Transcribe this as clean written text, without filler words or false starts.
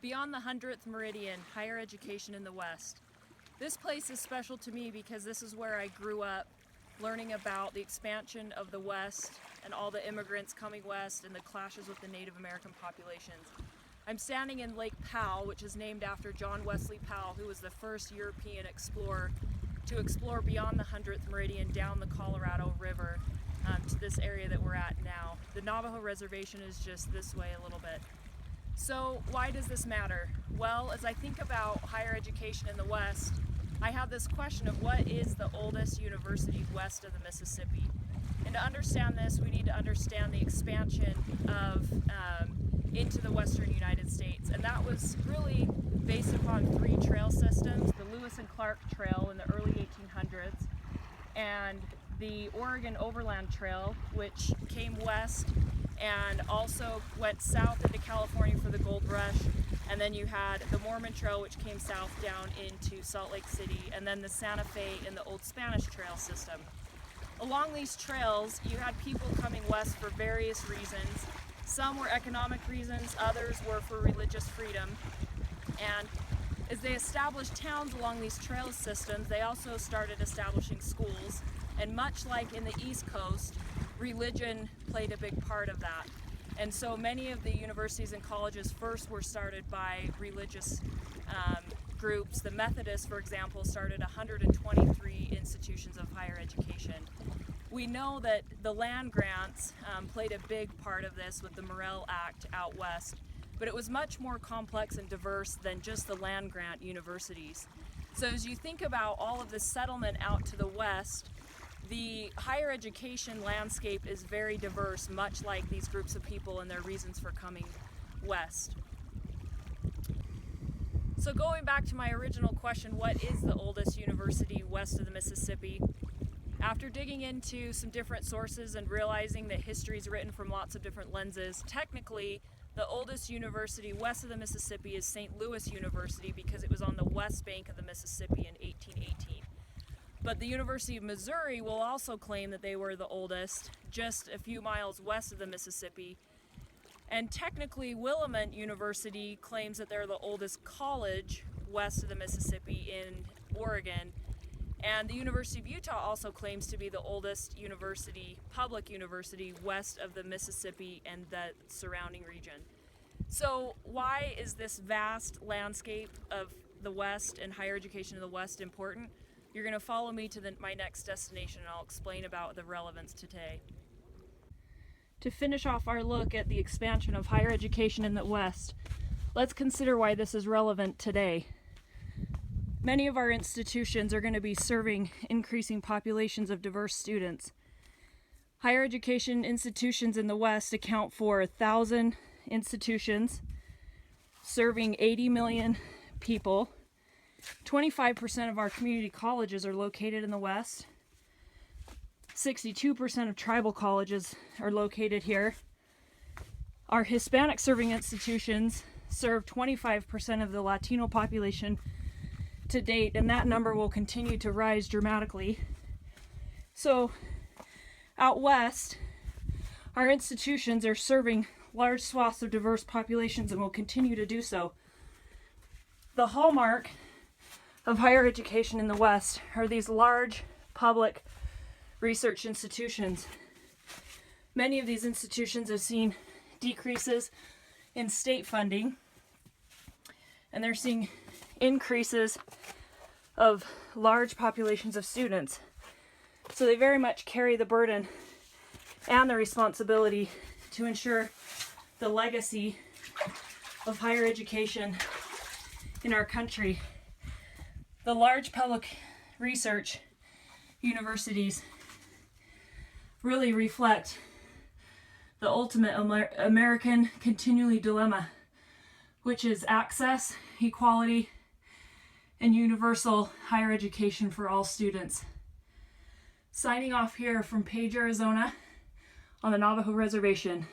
Beyond the 100th Meridian, higher education in the West. This place is special to me because this is where I grew up, learning about the expansion of the West and all the immigrants coming west and the clashes with the Native American populations. I'm standing in Lake Powell, which is named after John Wesley Powell, who was the first European explorer to explore beyond the 100th Meridian down the Colorado River to this area that we're at now. The Navajo Reservation is just this way a little bit. So why does this matter? Well, as I think about higher education in the West, I have this question of what is the oldest university west of the Mississippi? And to understand this, we need to understand the expansion of into the western United States. And that was really based upon three trail systems: the Lewis and Clark Trail in the early 1800s, and the Oregon Overland Trail, which came west and also went south into California for the gold rush. And then you had the Mormon Trail, which came south down into Salt Lake City, and then the Santa Fe and the Old Spanish Trail system. Along these trails, you had people coming west for various reasons. Some were economic reasons, others were for religious freedom. And as they established towns along these trail systems, they also started establishing schools. And much like in the East Coast, religion played a big part of that. And so many of the universities and colleges first were started by religious groups. The Methodists, for example, started 123 institutions of higher education. We know that the land grants played a big part of this with the Morrill Act out west, but it was much more complex and diverse than just the land grant universities. So as you think about all of the settlement out to the west, the higher education landscape is very diverse, much like these groups of people and their reasons for coming west. So going back to my original question, what is the oldest university west of the Mississippi? After digging into some different sources and realizing that history is written from lots of different lenses, technically the oldest university west of the Mississippi is St. Louis University because it was on the west bank of the Mississippi in 1818. But the University of Missouri will also claim that they were the oldest, just a few miles west of the Mississippi. And technically, Willamette University claims that they're the oldest college west of the Mississippi in Oregon. And the University of Utah also claims to be the oldest university, public university, west of the Mississippi and the surrounding region. So why is this vast landscape of the West and higher education in the West important? You're going to follow me to my next destination and I'll explain about the relevance today. To finish off our look at the expansion of higher education in the West, let's consider why this is relevant today. Many of our institutions are going to be serving increasing populations of diverse students. Higher education institutions in the West account for 1,000 institutions serving 80 million people. 25% of our community colleges are located in the West. 62% of tribal colleges are located here. Our Hispanic serving institutions serve 25% of the Latino population to date, and that number will continue to rise dramatically. So out west, our institutions are serving large swaths of diverse populations and will continue to do so. The hallmark of higher education in the West are these large public research institutions. Many of these institutions have seen decreases in state funding, and they're seeing increases of large populations of students. So they very much carry the burden and the responsibility to ensure the legacy of higher education in our country. The large public research universities really reflect the ultimate American continually dilemma, which is access, equality, and universal higher education for all students. Signing off here from Page, Arizona on the Navajo Reservation.